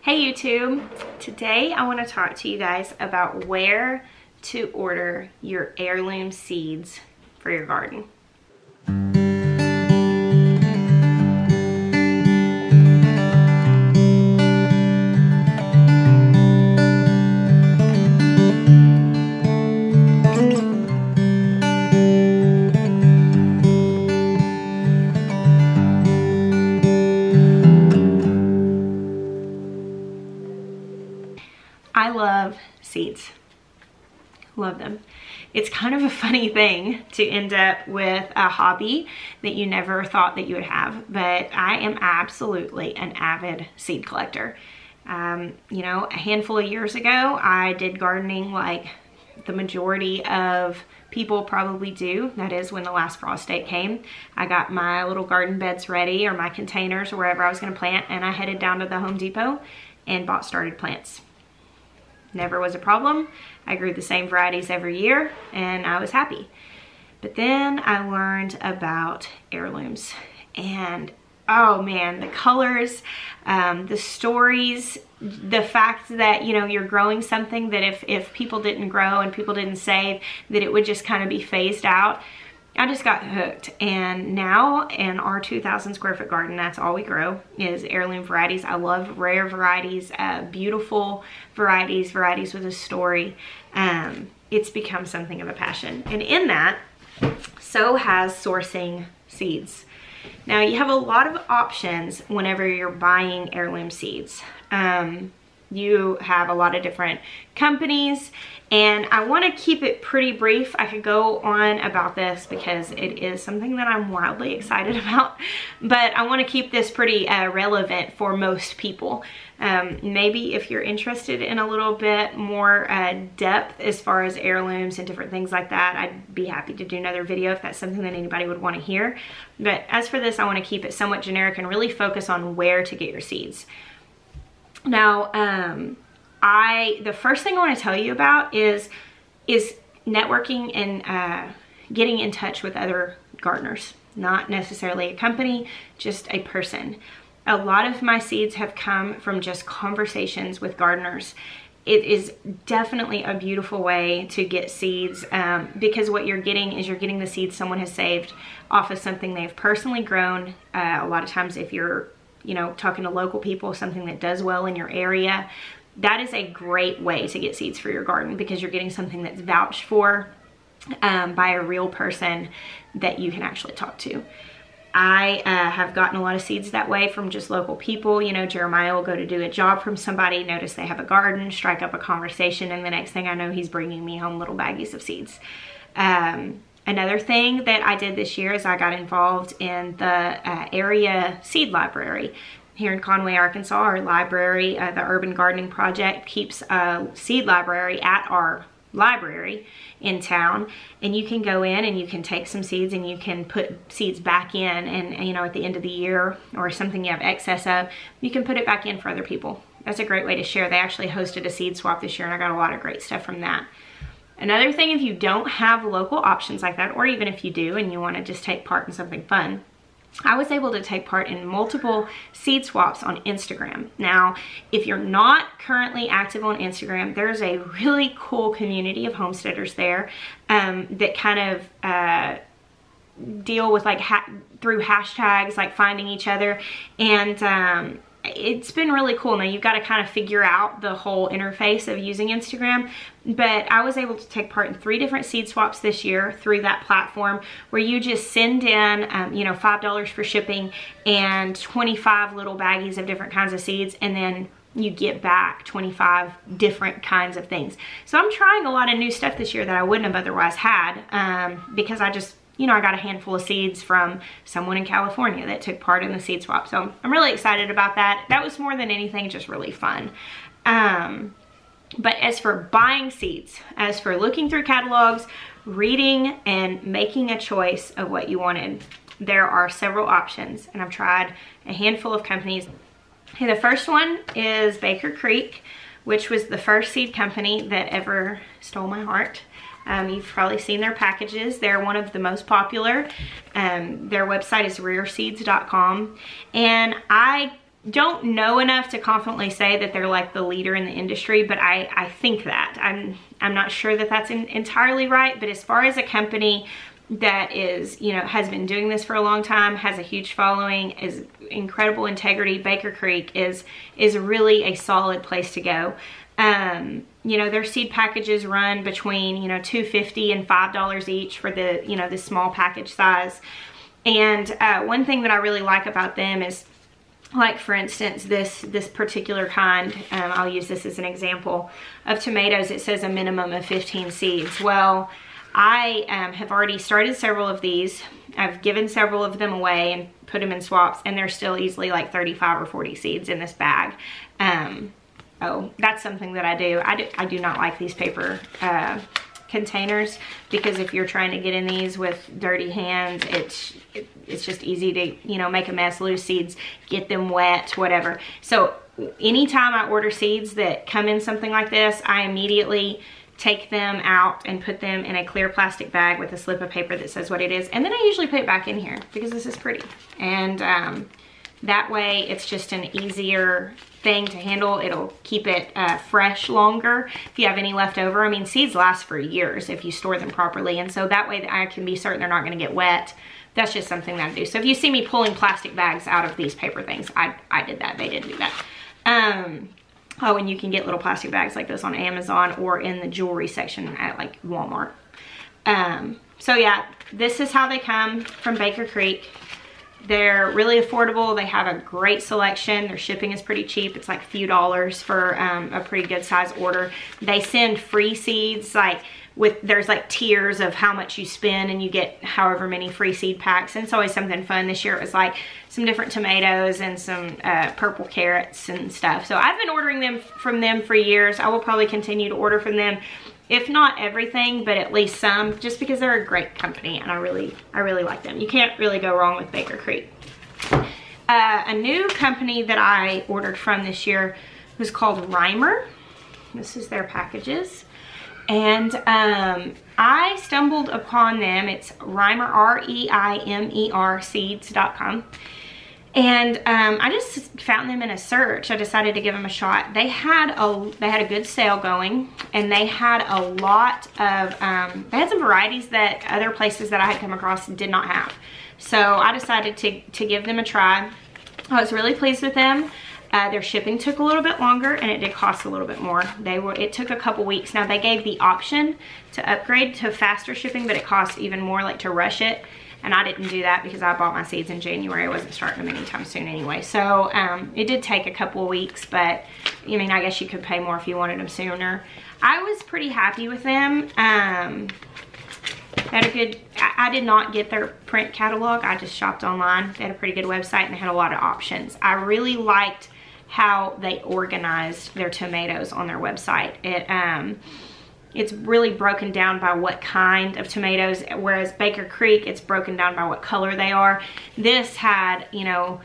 Hey YouTube, today I want to talk to you guys about where to order your heirloom seeds for your garden. I love seeds. Love them. It's kind of a funny thing to end up with a hobby that you never thought that you would have, but I am absolutely an avid seed collector. You know, a handful of years ago, I did gardening like the majority of people probably do. That is when the last frost date came. I got my little garden beds ready, or my containers, or wherever I was gonna plant, and I headed down to the Home Depot and bought started plants. Never was a problem. I grew the same varieties every year and I was happy. But then I learned about heirlooms, and oh man, the colors, the stories, the fact that, you know, you're growing something that if people didn't grow and people didn't save, that it would just kind of be phased out. I just got hooked, and now in our 2,000 square foot garden, that's all we grow is heirloom varieties. I love rare varieties, beautiful varieties with a story. It's become something of a passion, and in that, so has sourcing seeds. Now you have a lot of options whenever you're buying heirloom seeds. You have a lot of different companies, and I want to keep it pretty brief. I could go on about this because it is something that I'm wildly excited about, but I want to keep this pretty relevant for most people. Maybe if you're interested in a little bit more depth as far as heirlooms and different things like that, I'd be happy to do another video if that's something that anybody would want to hear. But as for this, I want to keep it somewhat generic and really focus on where to get your seeds. Now, the first thing I want to tell you about is networking and getting in touch with other gardeners. Not necessarily a company, just a person. A lot of my seeds have come from just conversations with gardeners. It is definitely a beautiful way to get seeds because what you're getting is you're getting the seeds someone has saved off of something they've personally grown. A lot of times if you're, you know, talking to local people, something that does well in your area, that is a great way to get seeds for your garden because you're getting something that's vouched for by a real person that you can actually talk to. I have gotten a lot of seeds that way from just local people. You know, Jeremiah will go to do a job from somebody, notice they have a garden, strike up a conversation, and the next thing I know, he's bringing me home little baggies of seeds. Another thing that I did this year is I got involved in the area seed library. Here in Conway, Arkansas, our library, the Urban Gardening Project, keeps a seed library at our library in town, and you can go in and you can take some seeds and you can put seeds back in, and you know, at the end of the year or something you have excess of, you can put it back in for other people. That's a great way to share. They actually hosted a seed swap this year and I got a lot of great stuff from that. Another thing, if you don't have local options like that, or even if you do and you want to just take part in something fun, I was able to take part in multiple seed swaps on Instagram. Now, if you're not currently active on Instagram, there's a really cool community of homesteaders there that kind of deal with like through hashtags, like finding each other, and it's been really cool. Now you've got to kind of figure out the whole interface of using Instagram, but I was able to take part in 3 different seed swaps this year through that platform, where you just send in, you know, $5 for shipping and 25 little baggies of different kinds of seeds, and then you get back 25 different kinds of things. So I'm trying a lot of new stuff this year that I wouldn't have otherwise had because I just, you know, I got a handful of seeds from someone in California that took part in the seed swap. So I'm really excited about that. That was more than anything just really fun. But as for buying seeds, as for looking through catalogs, reading and making a choice of what you wanted, there are several options, and I've tried a handful of companies. Okay, the first one is Baker Creek, which was the first seed company that ever stole my heart. You've probably seen their packages. They're one of the most popular. Their website is rareseeds.com, and I don't know enough to confidently say that they're like the leader in the industry, but I think that. I'm not sure that that's entirely right, but as far as a company that is, you know, has been doing this for a long time, has a huge following, is incredible integrity, Baker Creek is really a solid place to go. You know, their seed packages run between, you know, $2.50 and $5 each for the, you know, the small package size. And one thing that I really like about them is, like for instance, this particular kind, I'll use this as an example of tomatoes. It says a minimum of 15 seeds. Well, I have already started several of these. I've given several of them away and put them in swaps, and there's still easily like 35 or 40 seeds in this bag. Oh, that's something that I do. I do not like these paper containers, because if you're trying to get in these with dirty hands, it's just easy to, you know, make a mess, lose seeds, get them wet, whatever. So anytime I order seeds that come in something like this, I immediately take them out and put them in a clear plastic bag with a slip of paper that says what it is, and then I usually put it back in here because this is pretty. And that way it's just an easier thing to handle. It'll keep it fresh longer if you have any left over. I mean, seeds last for years if you store them properly, and so that way I can be certain they're not going to get wet. That's just something that I do. So if you see me pulling plastic bags out of these paper things, I did that. They didn't do that. Oh, and you can get little plastic bags like this on Amazon or in the jewelry section at like Walmart. So yeah, this is how they come from Baker Creek. They're really affordable. They have a great selection. Their shipping is pretty cheap. It's like a few dollars for a pretty good size order. They send free seeds, like there's like tiers of how much you spend, and you get however many free seed packs. And it's always something fun. This year it was like some different tomatoes and some purple carrots and stuff. So I've been ordering them from them for years. I will probably continue to order from them, if not everything, but at least some, just because they're a great company and I really like them. You can't really go wrong with Baker Creek. A new company that I ordered from this year was called Reimer. This is their packages. And I stumbled upon them. It's Reimer, R-E-I-M-E-R seeds.com. And I just found them in a search. I decided to give them a shot. They had a good sale going, and they had a lot of, they had some varieties that other places that I had come across did not have. So I decided to give them a try. I was really pleased with them. Their shipping took a little bit longer, and it did cost a little bit more. It took a couple weeks. Now they gave the option to upgrade to faster shipping, but it cost even more, like to rush it. And I didn't do that because I bought my seeds in January. I wasn't starting them anytime soon anyway. So it did take a couple of weeks, but I mean, I guess you could pay more if you wanted them sooner. I was pretty happy with them. I did not get their print catalog. I just shopped online. They had a pretty good website, and they had a lot of options. I really liked how they organized their tomatoes on their website. It's really broken down by what kind of tomatoes, whereas Baker Creek, it's broken down by what color they are. This had, you know,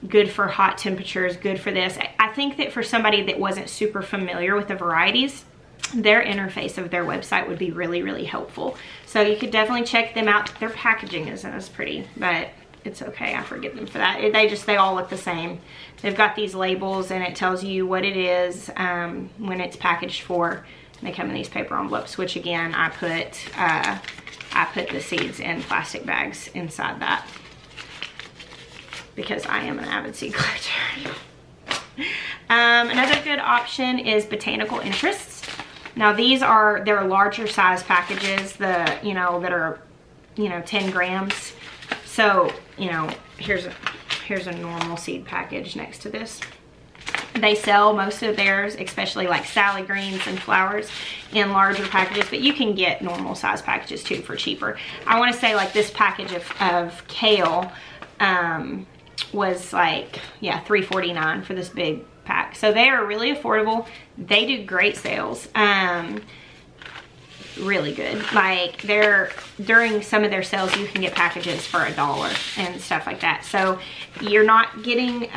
good for hot temperatures, good for this. I think that for somebody that wasn't super familiar with the varieties, their interface of their website would be really, really helpful. So you could definitely check them out. Their packaging isn't as pretty, but it's okay. I forgive them for that. They all look the same. They've got these labels, and it tells you what it is when it's packaged for. They come in these paper envelopes, which again, I put the seeds in plastic bags inside that because I am an avid seed collector. Another good option is Botanical Interests. Now they're larger size packages, that are 10 grams. So, here's a normal seed package next to this. They sell most of theirs, especially like salad greens and flowers, in larger packages, but you can get normal size packages too for cheaper. I want to say like this package of kale was like, yeah, $3.49 for this big pack. So they are really affordable. They do great sales. Really good. Like during some of their sales, you can get packages for $1 and stuff like that. So you're not getting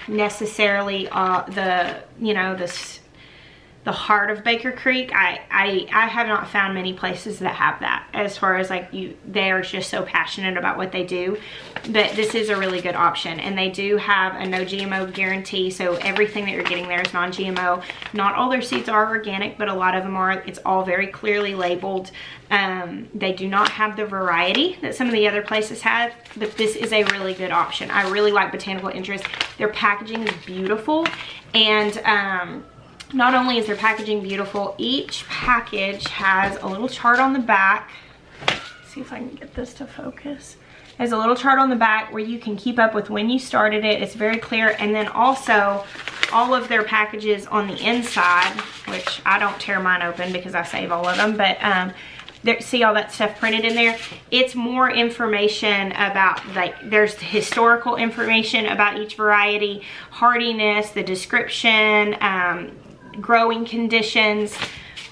necessarily the heart of Baker Creek. I have not found many places that have that, as far as like they are just so passionate about what they do. But this is a really good option, and they do have a no GMO guarantee, so everything that you're getting there is non-GMO. Not all their seeds are organic, but a lot of them are. It's all very clearly labeled. They do not have the variety that some of the other places have, but this is a really good option. I really like Botanical Interest. Their packaging is beautiful, and not only is their packaging beautiful, each package has a little chart on the back. Let's see if I can get this to focus. There's a little chart on the back where you can keep up with when you started it. It's very clear. And then also all of their packages on the inside, which I don't tear mine open because I save all of them, but see all that stuff printed in there? It's more information about, like, there's historical information about each variety, hardiness, the description, growing conditions.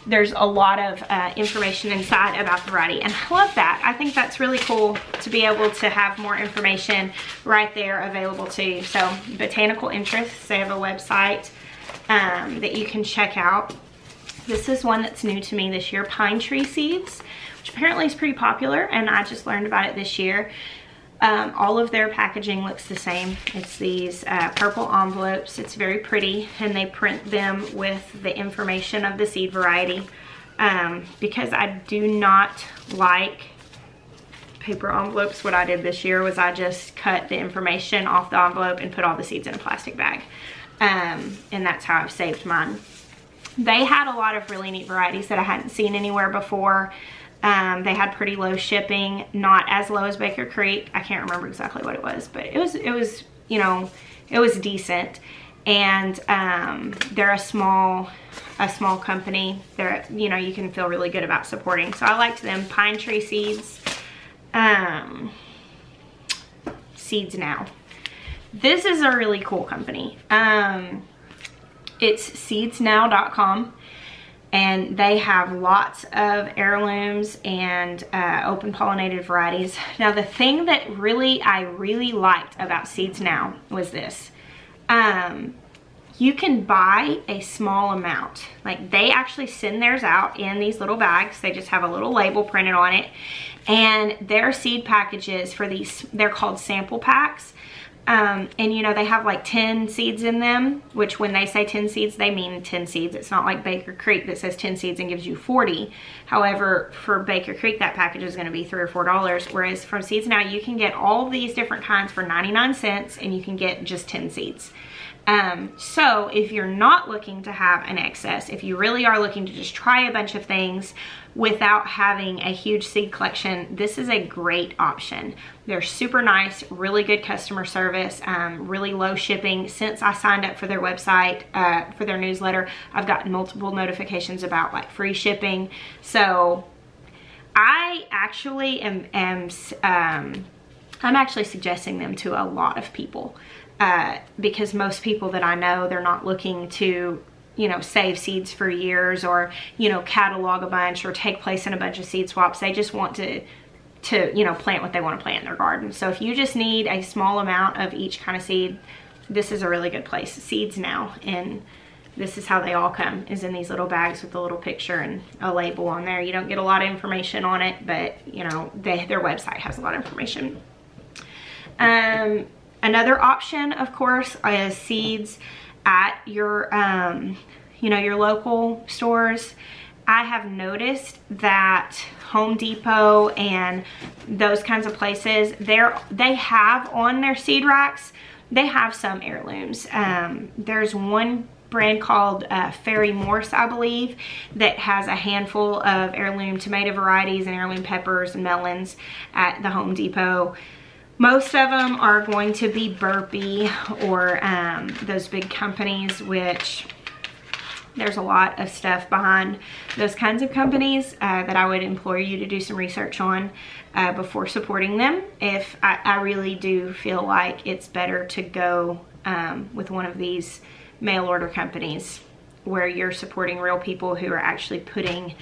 There's a lot of information inside about the variety, and I love that. I think that's really cool to be able to have more information right there available to you. So Botanical Interests, they have a website that you can check out. This is one that's new to me this year, Pine Tree Seeds, which apparently is pretty popular, and I just learned about it this year. All of their packaging looks the same. It's these purple envelopes. It's very pretty, and they print them with the information of the seed variety. Because I do not like paper envelopes, what I did this year was I just cut the information off the envelope and put all the seeds in a plastic bag. And that's how I've saved mine. They had a lot of really neat varieties that I hadn't seen anywhere before. They had pretty low shipping, not as low as Baker Creek. I can't remember exactly what it was, but it was, you know, it was decent. And they're a small company. They're, you know, you can feel really good about supporting. So I liked them. Pine Tree Seeds. Seeds Now. This is a really cool company. It's seedsnow.com. And they have lots of heirlooms and open pollinated varieties. Now the thing that I really liked about Seeds Now was this. You can buy a small amount. Like, they actually send theirs out in these little bags. They just have a little label printed on it. And their seed packages for these, they're called sample packs. And you know, they have like 10 seeds in them, which when they say 10 seeds, they mean 10 seeds. It's not like Baker Creek that says 10 seeds and gives you 40. However, for Baker Creek, that package is going to be $3 or $4. Whereas from Seeds Now, you can get all these different kinds for 99 cents, and you can get just 10 seeds. So if you're not looking to have an excess, if you really are looking to just try a bunch of things without having a huge seed collection, this is a great option. They're super nice, really good customer service, really low shipping. Since I signed up for their website, for their newsletter, I've gotten multiple notifications about like free shipping. So I actually I'm actually suggesting them to a lot of people. Because most people that I know, they're not looking to, you know, save seeds for years, or, you know, catalog a bunch or take place in a bunch of seed swaps. They just want to you know, plant what they want to plant in their garden. So if you just need a small amount of each kind of seed, this is a really good place. Seeds Now, and this is how they all come, is in these little bags with a little picture and a label on there. You don't get a lot of information on it, but you know, their website has a lot of information. Another option, of course, is seeds at your, you know, your local stores. I have noticed that Home Depot and those kinds of places, they have on their seed racks, they have some heirlooms. There's one brand called Fairy Morse, I believe, that has a handful of heirloom tomato varieties and heirloom peppers and melons at the Home Depot. Most of them are going to be Burpee or those big companies, which there's a lot of stuff behind those kinds of companies that I would implore you to do some research on before supporting them. If I really do feel like it's better to go with one of these mail order companies where you're supporting real people who are actually putting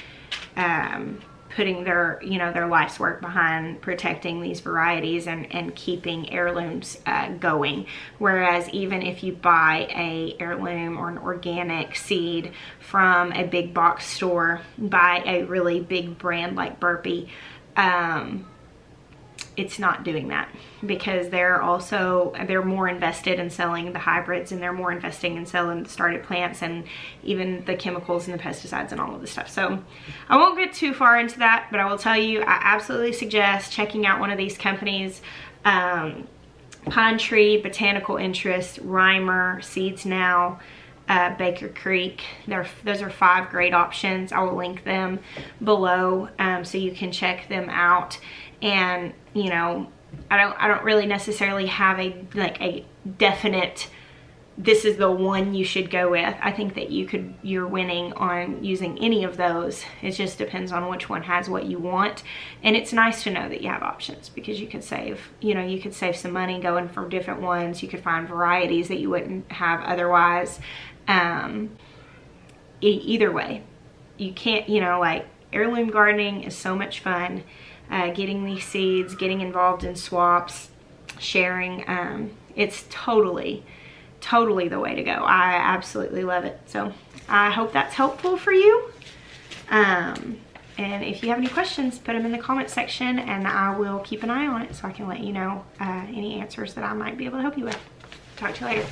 putting their, you know, their life's work behind protecting these varieties and keeping heirlooms going. Whereas even if you buy a heirloom or an organic seed from a big box store, buy a really big brand like Burpee, it's not doing that, because they're more invested in selling the hybrids, and they're more investing in selling the started plants and even the chemicals and the pesticides and all of this stuff. So I won't get too far into that, but I will tell you, I absolutely suggest checking out one of these companies. Pine Tree, Botanical Interest, Reimer, Seeds Now, Baker Creek. Those are 5 great options. I will link them below so you can check them out. And you know, I don't really necessarily have a definite, this is the one you should go with. I think that you're winning on using any of those. It just depends on which one has what you want. And it's nice to know that you have options, because you could save, you know, you could save some money going from different ones. You could find varieties that you wouldn't have otherwise. Either way, you can't, you know, like, heirloom gardening is so much fun. Getting these seeds, getting involved in swaps, sharing, it's totally the way to go. I absolutely love it. So I hope that's helpful for you. And if you have any questions, put them in the comment section, and I will keep an eye on it so I can let you know any answers that I might be able to help you with. Talk to you later.